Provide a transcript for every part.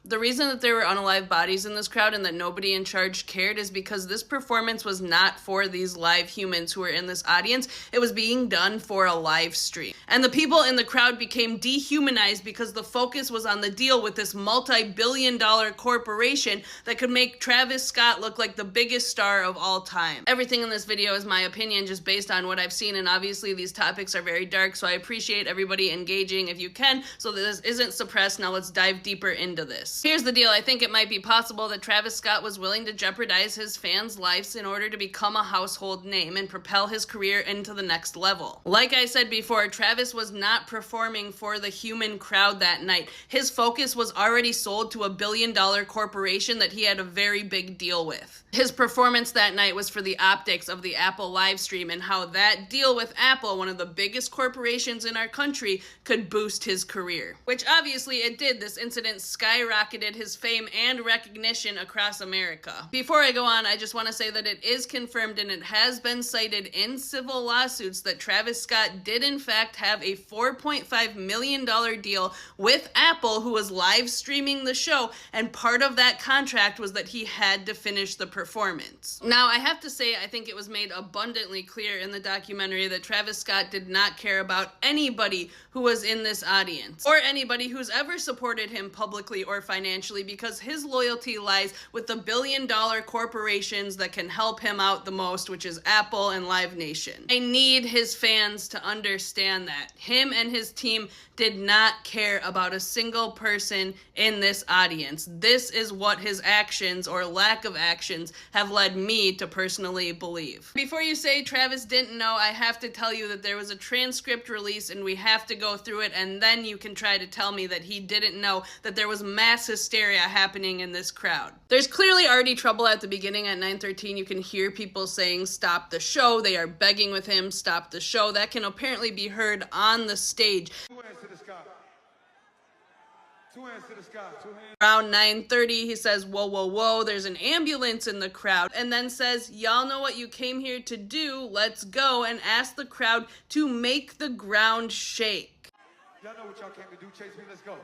The reason that there were unalive bodies in this crowd and that nobody in charge cared is because this performance was not for these live humans who were in this audience. It was being done for a live stream. And the people in the crowd became dehumanized because the focus was on the deal with this multi-billion-dollar corporation that could make Travis Scott look like the biggest star of all time. Everything in this video is my opinion just based on what I've seen, and obviously these topics are very dark, so I appreciate everybody engaging if you can so that this isn't suppressed. Now let's dive deeper into this. Here's the deal. I think it might be possible that Travis Scott was willing to jeopardize his fans' lives in order to become a household name and propel his career into the next level. Like I said before, Travis was not performing for the human crowd that night. His focus was already sold to a billion-dollar corporation that he had a very big deal with. His performance that night was for the optics of the Apple live stream and how that deal with Apple, one of the biggest corporations in our country, could boost his career. Which obviously it did. This incident skyrocketed his fame and recognition across America. Before I go on, I just want to say that it is confirmed and it has been cited in civil lawsuits that Travis Scott did in fact have a $4.5 million deal with Apple, who was live streaming the show, and part of that contract was that he had to finish the performance. Now, I have to say, I think it was made abundantly clear in the documentary that Travis Scott did not care about anybody who was in this audience, or anybody who's ever supported him publicly or financially, because his loyalty lies with the billion-dollar corporations that can help him out the most, which is Apple and Live Nation. I need his fans to understand that. Him and his team did not care about a single person in this audience. This is what his actions, or lack of actions, have led me to personally believe. Before you say Travis didn't know, I have to tell you that there was a transcript release and we have to go through it, and then you can try to tell me that he didn't know that there was mass hysteria happening in this crowd. There's clearly already trouble at the beginning at 9:13. You can hear people saying, "Stop the show." They are begging with him, "Stop the show." That can apparently be heard on the stage. Around 9:30, he says, "Whoa, whoa, whoa, there's an ambulance in the crowd," and then says, "Y'all know what you came here to do, let's go," and ask the crowd to make the ground shake. Y'all know what y'all came to do, chase me, let's go.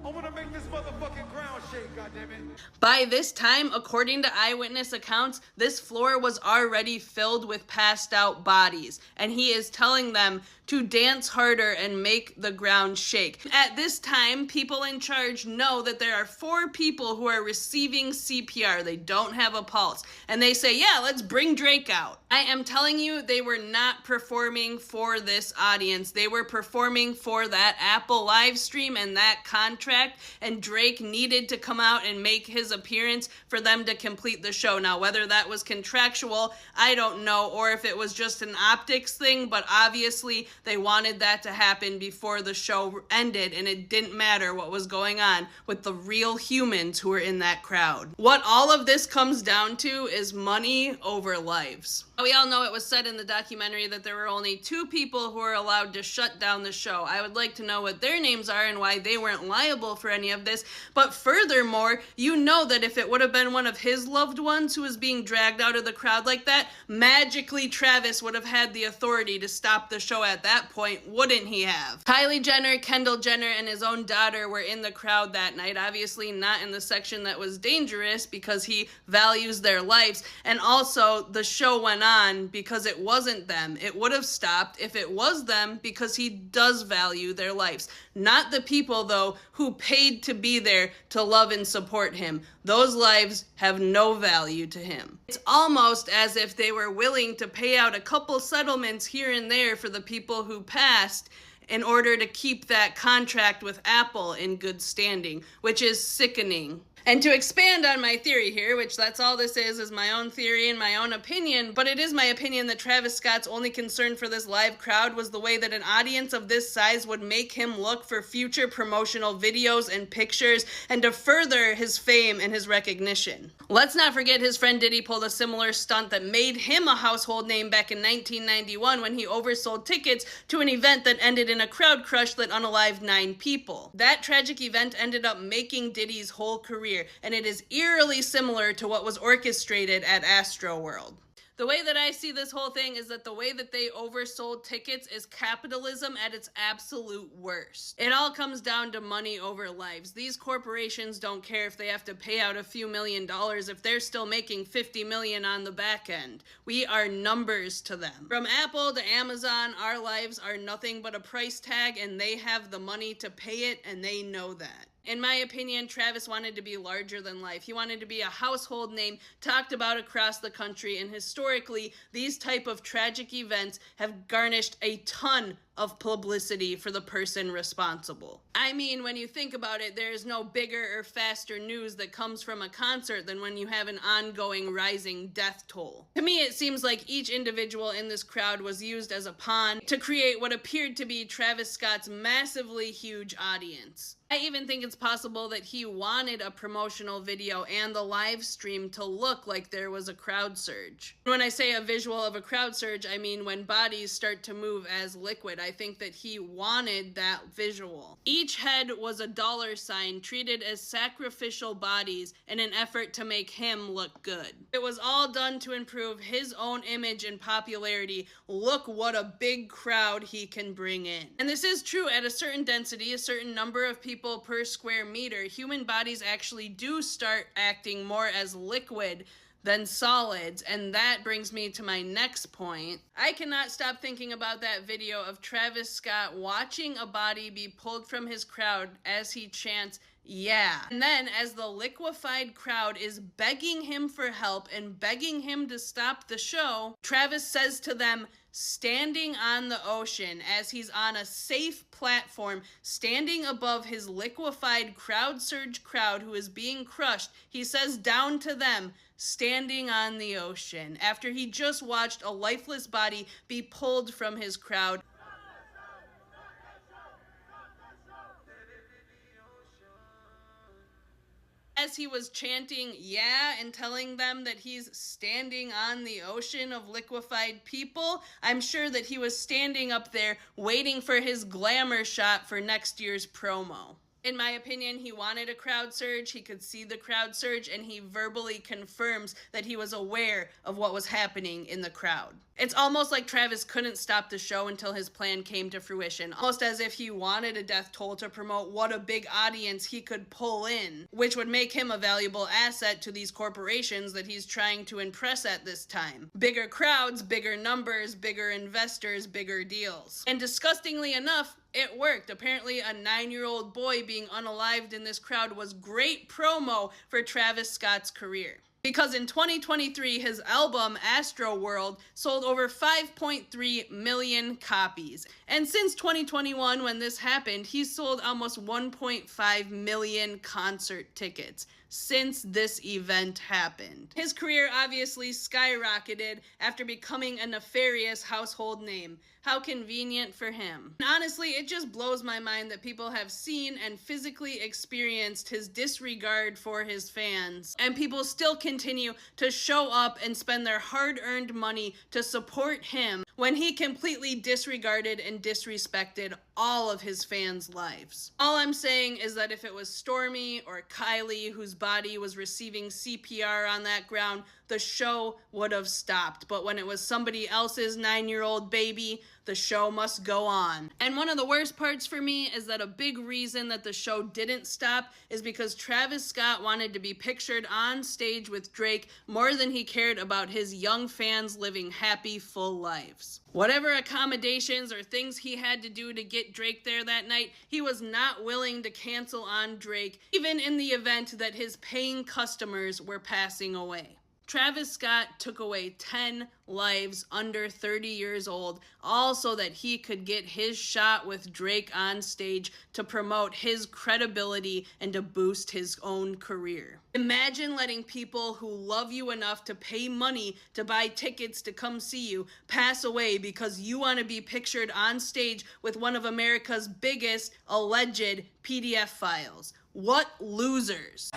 I want to make this motherfucking ground shake, goddammit. By this time, according to eyewitness accounts, this floor was already filled with passed out bodies, and he is telling them to dance harder and make the ground shake. At this time, people in charge know that there are 4 people who are receiving CPR. They don't have a pulse. And they say, "Yeah, let's bring Drake out." I am telling you, they were not performing for this audience. They were performing for that Apple live stream and that contract, and Drake needed to come out and make his appearance for them to complete the show. Now, whether that was contractual, I don't know, or if it was just an optics thing, but obviously they wanted that to happen before the show ended, and it didn't matter what was going on with the real humans who were in that crowd. What all of this comes down to is money over lives. We all know it was said in the documentary that there were only 2 people who were allowed to shut down the show. I would like to know what their names are and why they weren't liable for any of this. But furthermore, you know that if it would have been one of his loved ones who was being dragged out of the crowd like that, magically Travis would have had the authority to stop the show at that point, wouldn't he have? Kylie Jenner, Kendall Jenner, and his own daughter were in the crowd that night, obviously not in the section that was dangerous because he values their lives. And also, the show went on because it wasn't them. It would have stopped if it was them because he does value their lives. Not the people, though, who paid to be there to love and support him. Those lives have no value to him. It's almost as if they were willing to pay out a couple settlements here and there for the people who passed in order to keep that contract with Apple in good standing, which is sickening. And to expand on my theory here, which that's all this is my own theory and my own opinion, but it is my opinion that Travis Scott's only concern for this live crowd was the way that an audience of this size would make him look for future promotional videos and pictures and to further his fame and his recognition. Let's not forget his friend Diddy pulled a similar stunt that made him a household name back in 1991 when he oversold tickets to an event that ended in a crowd crush that unalived 9 people. That tragic event ended up making Diddy's whole career, and it is eerily similar to what was orchestrated at Astro World. The way that I see this whole thing is that the way that they oversold tickets is capitalism at its absolute worst. It all comes down to money over lives. These corporations don't care if they have to pay out a few $1,000,000 if they're still making 50 million on the back end. We are numbers to them. From Apple to Amazon, our lives are nothing but a price tag, and they have the money to pay it, and they know that. In my opinion, Travis wanted to be larger than life. He wanted to be a household name talked about across the country, and historically, these type of tragic events have garnished a ton of publicity for the person responsible. I mean, when you think about it, there is no bigger or faster news that comes from a concert than when you have an ongoing rising death toll. To me, it seems like each individual in this crowd was used as a pawn to create what appeared to be Travis Scott's massively huge audience. I even think it's possible that he wanted a promotional video and the live stream to look like there was a crowd surge. When I say a visual of a crowd surge, I mean when bodies start to move as liquid. I think that he wanted that visual. Each head was a $sign treated as sacrificial bodies in an effort to make him look good. It was all done to improve his own image and popularity. Look what a big crowd he can bring in. And this is true at a certain density, a certain number of people per square meter. Human bodies actually do start acting more as liquid than solids, and that brings me to my next point. I cannot stop thinking about that video of Travis Scott watching a body be pulled from his crowd as he chants, "Yeah." And then as the liquefied crowd is begging him for help and begging him to stop the show, Travis says to them, standing on the ocean as he's on a safe platform, standing above his liquefied crowd surge crowd who is being crushed, he says down to them, standing on the ocean, after he just watched a lifeless body be pulled from his crowd. As he was chanting, "Yeah," and telling them that he's standing on the ocean of liquefied people, I'm sure that he was standing up there waiting for his glamour shot for next year's promo. In my opinion, he wanted a crowd surge, he could see the crowd surge, and he verbally confirms that he was aware of what was happening in the crowd. It's almost like Travis couldn't stop the show until his plan came to fruition, almost as if he wanted a death toll to promote what a big audience he could pull in, which would make him a valuable asset to these corporations that he's trying to impress at this time. Bigger crowds, bigger numbers, bigger investors, bigger deals. And disgustingly enough, it worked. Apparently, a 9-year-old boy being unalived in this crowd was great promo for Travis Scott's career. Because in 2023, his album, Astro sold over 5.3 million copies. And since 2021, when this happened, he's sold almost 1.5 million concert tickets since this event happened. His career obviously skyrocketed after becoming a nefarious household name. How convenient for him. And honestly, it just blows my mind that people have seen and physically experienced his disregard for his fans, and people still continue to show up and spend their hard-earned money to support him when he completely disregarded and disrespected all of his fans' lives. All I'm saying is that if it was Stormy or Kylie whose body was receiving CPR on that ground, the show would have stopped. But when it was somebody else's 9-year-old baby, the show must go on. And one of the worst parts for me is that a big reason that the show didn't stop is because Travis Scott wanted to be pictured on stage with Drake more than he cared about his young fans living happy, full lives. Whatever accommodations or things he had to do to get Drake there that night, he was not willing to cancel on Drake, even in the event that his paying customers were passing away. Travis Scott took away 10 lives under 30 years old, all so that he could get his shot with Drake on stage to promote his credibility and to boost his own career. Imagine letting people who love you enough to pay money to buy tickets to come see you pass away because you want to be pictured on stage with one of America's biggest alleged PDF files. What losers.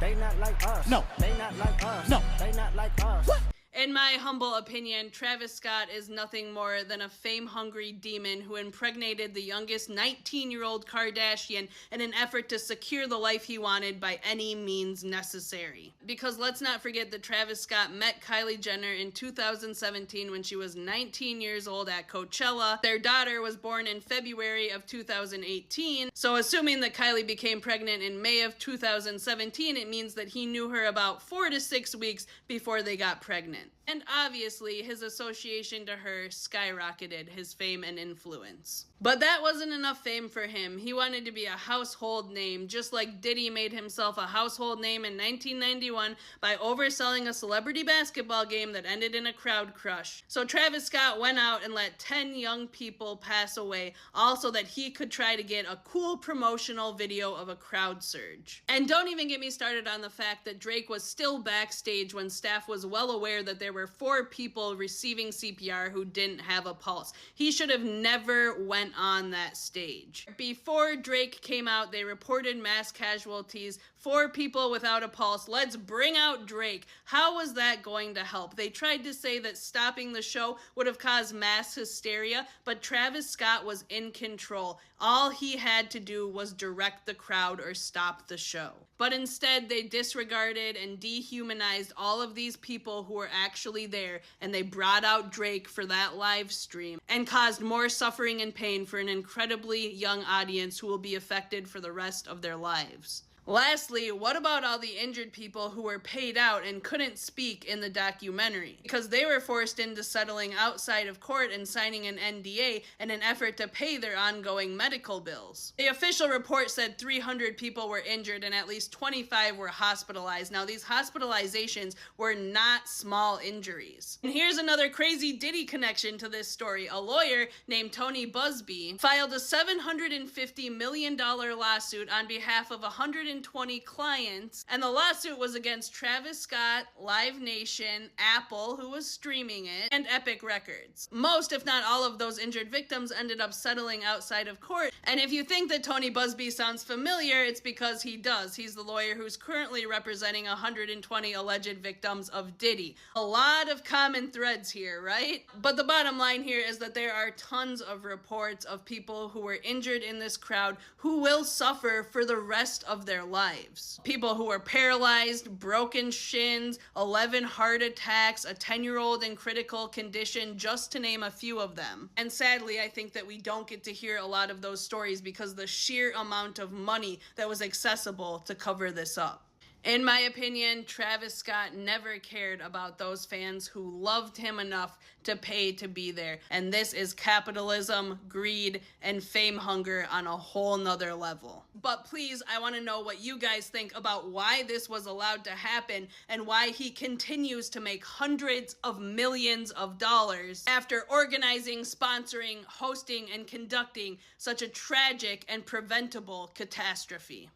They not like us. No. They not like us. No. They not like us. What? In my humble opinion, Travis Scott is nothing more than a fame-hungry demon who impregnated the youngest 19-year-old Kardashian in an effort to secure the life he wanted by any means necessary. Because let's not forget that Travis Scott met Kylie Jenner in 2017 when she was 19 years old at Coachella. Their daughter was born in February of 2018, so assuming that Kylie became pregnant in May of 2017, it means that he knew her about 4 to 6 weeks before they got pregnant. And obviously, his association to her skyrocketed his fame and influence. But that wasn't enough fame for him. He wanted to be a household name, just like Diddy made himself a household name in 1991 by overselling a celebrity basketball game that ended in a crowd crush. So Travis Scott went out and let 10 young people pass away, all so that he could try to get a cool promotional video of a crowd surge. And don't even get me started on the fact that Drake was still backstage when staff was well aware that there were 4 people receiving CPR who didn't have a pulse. He should have never went on that stage. Before Drake came out, they reported mass casualties, 4 people without a pulse. Let's bring out Drake. How was that going to help? They tried to say that stopping the show would have caused mass hysteria, but Travis Scott was in control. All he had to do was direct the crowd or stop the show. But instead, they disregarded and dehumanized all of these people who were actually there, and they brought out Drake for that live stream and caused more suffering and pain for an incredibly young audience who will be affected for the rest of their lives. Lastly, what about all the injured people who were paid out and couldn't speak in the documentary? Because they were forced into settling outside of court and signing an NDA in an effort to pay their ongoing medical bills. The official report said 300 people were injured and at least 25 were hospitalized. Now, these hospitalizations were not small injuries. And here's another crazy Diddy connection to this story. A lawyer named Tony Busby filed a $750 million lawsuit on behalf of 120 clients, and the lawsuit was against Travis Scott, Live Nation, Apple, who was streaming it, and Epic Records. Most, if not all, of those injured victims ended up settling outside of court, and if you think that Tony Busby sounds familiar, it's because he does. He's the lawyer who's currently representing 120 alleged victims of Diddy. A lot of common threads here, right? But the bottom line here is that there are tons of reports of people who were injured in this crowd who will suffer for the rest of their lives. People who were paralyzed, broken shins, 11 heart attacks, a 10-year-old in critical condition, just to name a few of them. And sadly, I think that we don't get to hear a lot of those stories because the sheer amount of money that was accessible to cover this up. In my opinion, Travis Scott never cared about those fans who loved him enough to pay to be there. And this is capitalism, greed, and fame hunger on a whole nother level. But please, I want to know what you guys think about why this was allowed to happen and why he continues to make hundreds of millions of dollars after organizing, sponsoring, hosting, and conducting such a tragic and preventable catastrophe.